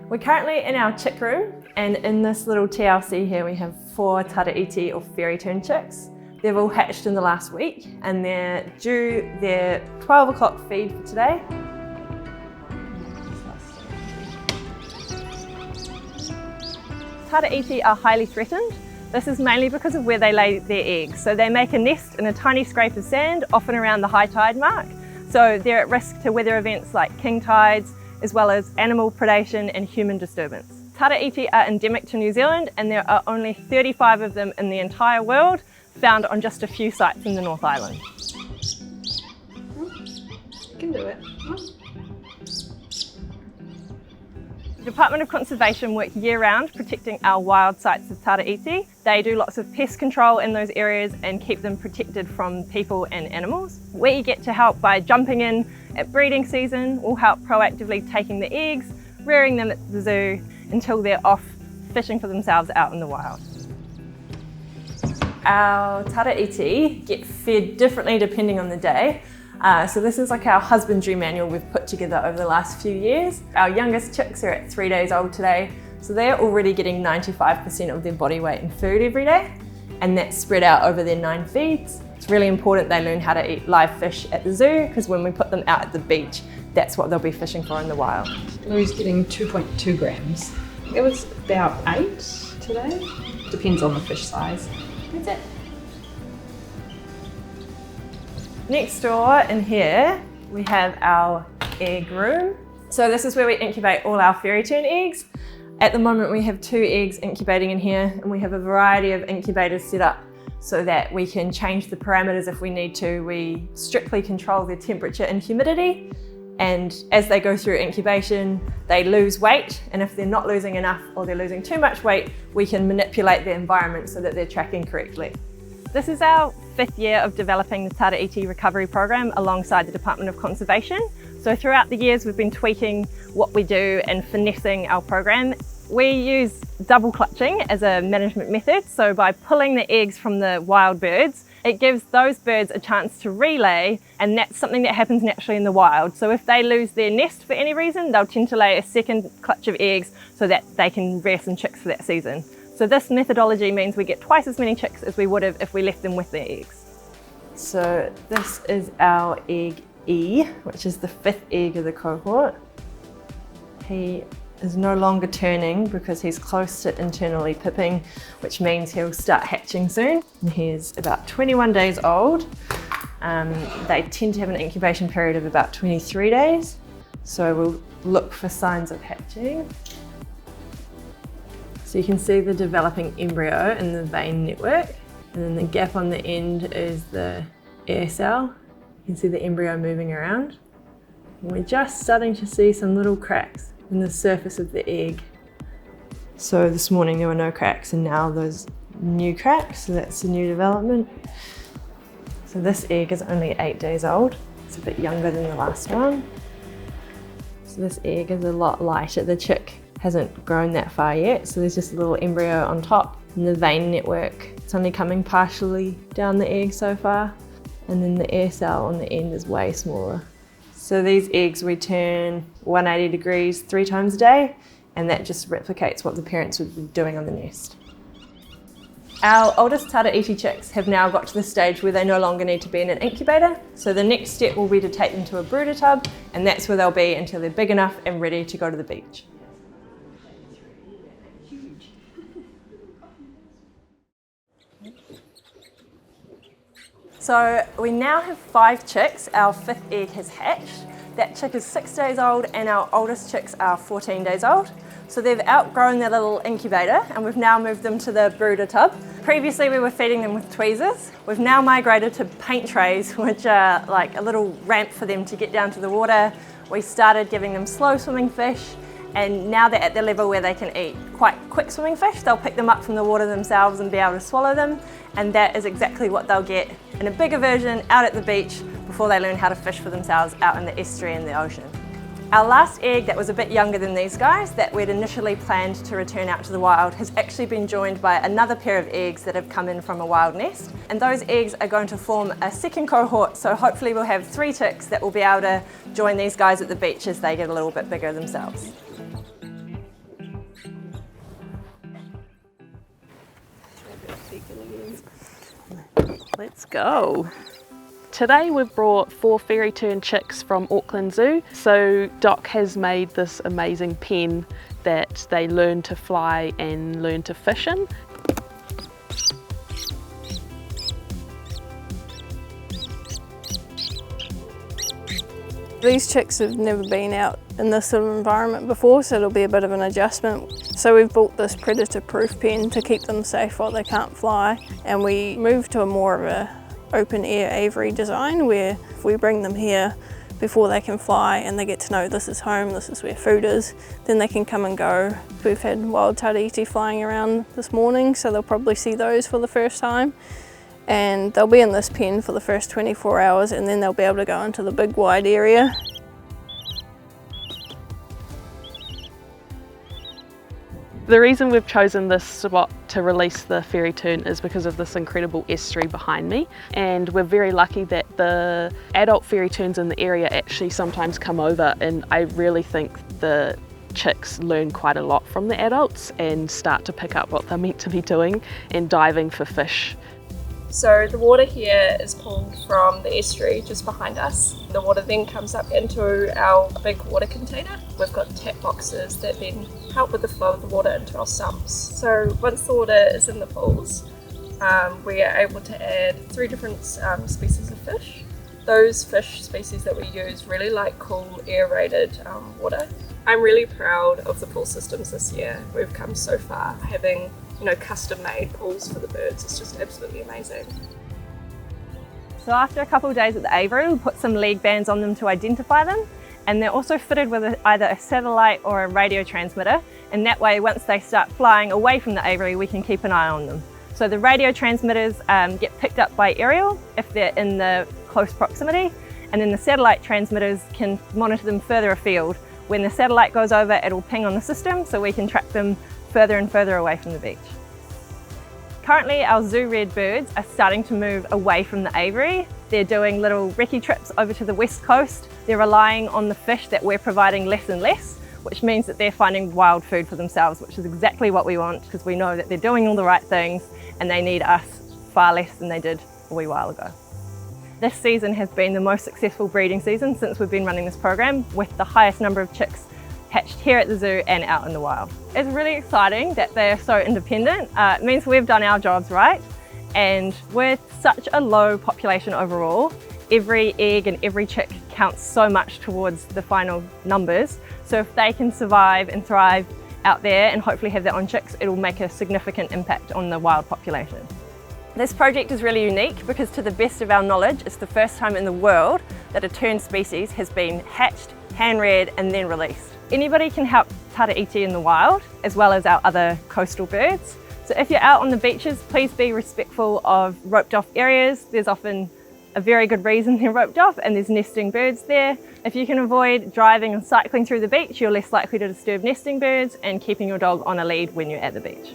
We're currently in our chick room, and in this little TLC here we have 4 Tara Iti or fairy tern chicks. They've all hatched in the last week and they're due their 12 o'clock feed for today. Tara Iti are highly threatened. This is mainly because of where they lay their eggs. So they make a nest in a tiny scrape of sand, often around the high tide mark. So they're at risk to weather events like king tides, as well as animal predation and human disturbance. Tara Iti are endemic to New Zealand, and there are only 35 of them in the entire world, found on just a few sites in the North Island. You can do it. The Department of Conservation work year-round protecting our wild sites of Tara Iti. They do lots of pest control in those areas and keep them protected from people and animals. We get to help by jumping in at breeding season. We'll help proactively taking the eggs, rearing them at the zoo until they're off fishing for themselves out in the wild. Our Tara Iti get fed differently depending on the day. So this is like our husbandry manual we've put together over the last few years. Our youngest chicks are at 3 days old today, so they're already getting 95% of their body weight in food every day, and that's spread out over their 9 feeds. It's really important they learn how to eat live fish at the zoo, because when we put them out at the beach, that's what they'll be fishing for in the wild. Louie's getting 2.2 grams. It was about 8 today. Depends on the fish size. That's it. Next door in here, we have our egg room. So this is where we incubate all our fairy tern eggs. At the moment we have 2 eggs incubating in here, and we have a variety of incubators set up so that we can change the parameters if we need to. We strictly control their temperature and humidity, and as they go through incubation, they lose weight, and if they're not losing enough or they're losing too much weight, we can manipulate the environment so that they're tracking correctly. This is our 5th year of developing the Tara Iti Recovery Programme alongside the Department of Conservation. So throughout the years we've been tweaking what we do and finessing our program. We use double clutching as a management method. So by pulling the eggs from the wild birds, it gives those birds a chance to relay, and that's something that happens naturally in the wild. So if they lose their nest for any reason, they'll tend to lay a second clutch of eggs so that they can rear some chicks for that season. So this methodology means we get twice as many chicks as we would have if we left them with their eggs. So this is our egg E, which is the 5th egg of the cohort. He is no longer turning because he's close to internally pipping, which means he'll start hatching soon. And he's about 21 days old. They tend to have an incubation period of about 23 days. So we'll look for signs of hatching. So you can see the developing embryo in the vein network, and then the gap on the end is the air cell. You can see the embryo moving around. And we're just starting to see some little cracks in the surface of the egg. So this morning there were no cracks, and now there's new cracks, so that's the new development. So this egg is only 8 days old. It's a bit younger than the last one. So this egg is a lot lighter. The chick hasn't grown that far yet, so there's just a little embryo on top, and the vein network, it's only coming partially down the egg so far, and then the air cell on the end is way smaller. So these eggs we turn 180 degrees 3 times a day, and that just replicates what the parents would be doing on the nest. Our oldest Tara Iti chicks have now got to the stage where they no longer need to be in an incubator, so the next step will be to take them to a brooder tub, and that's where they'll be until they're big enough and ready to go to the beach. So we now have 5 chicks. Our 5th egg has hatched. That chick is 6 days old, and our oldest chicks are 14 days old. So they've outgrown their little incubator, and we've now moved them to the brooder tub. Previously we were feeding them with tweezers. We've now migrated to paint trays, which are like a little ramp for them to get down to the water. We started giving them slow swimming fish, and now they're at the level where they can eat quite quick swimming fish. They'll pick them up from the water themselves and be able to swallow them, and that is exactly what they'll get in a bigger version out at the beach before they learn how to fish for themselves out in the estuary and the ocean. Our last egg that was a bit younger than these guys that we'd initially planned to return out to the wild has actually been joined by another pair of eggs that have come in from a wild nest, and those eggs are going to form a second cohort, so hopefully we'll have 3 chicks that will be able to join these guys at the beach as they get a little bit bigger themselves. Let's go. Today we've brought 4 fairy tern chicks from Auckland Zoo. So Doc has made this amazing pen that they learn to fly and learn to fish in. These chicks have never been out in this sort of environment before, so it'll be a bit of an adjustment. So we've built this predator-proof pen to keep them safe while they can't fly, and we moved to a more of a open-air aviary design where if we bring them here before they can fly and they get to know this is home, this is where food is, then they can come and go. We've had wild Tara Iti flying around this morning, so they'll probably see those for the first time. And they'll be in this pen for the first 24 hours and then they'll be able to go into the big wide area. The reason we've chosen this spot to release the fairy tern is because of this incredible estuary behind me, and we're very lucky that the adult fairy terns in the area actually sometimes come over, and I really think the chicks learn quite a lot from the adults and start to pick up what they're meant to be doing and diving for fish. So the water here is pulled from the estuary just behind us. The water then comes up into our big water container. We've got tap boxes that then help with the flow of the water into our sumps. So once the water is in the pools, we are able to add 3 different species of fish. Those fish species that we use really like cool aerated water. I'm really proud of the pool systems this year. We've come so far, having custom-made pools for the birds. It's just absolutely amazing. So after a couple of days at the aviary, we'll put some leg bands on them to identify them, and they're also fitted with either a satellite or a radio transmitter, and that way once they start flying away from the aviary we can keep an eye on them. So the radio transmitters get picked up by aerial if they're in the close proximity, and then the satellite transmitters can monitor them further afield. When the satellite goes over, it'll ping on the system so we can track them further and further away from the beach. Currently our zoo-reared birds are starting to move away from the aviary. They're doing little recce trips over to the west coast. They're relying on the fish that we're providing less and less, which means that they're finding wild food for themselves, which is exactly what we want because we know that they're doing all the right things and they need us far less than they did a wee while ago. This season has been the most successful breeding season since we've been running this program, with the highest number of chicks hatched here at the zoo and out in the wild. It's really exciting that they're so independent. It means we've done our jobs right, and with such a low population overall, every egg and every chick counts so much towards the final numbers. So if they can survive and thrive out there and hopefully have their own chicks, it'll make a significant impact on the wild population. This project is really unique because, to the best of our knowledge, it's the first time in the world that a tern species has been hatched, hand-reared and then released. Anybody can help Tara Iti in the wild, as well as our other coastal birds. So if you're out on the beaches, please be respectful of roped off areas. There's often a very good reason they're roped off, and there's nesting birds there. If you can avoid driving and cycling through the beach, you're less likely to disturb nesting birds and keeping your dog on a lead when you're at the beach.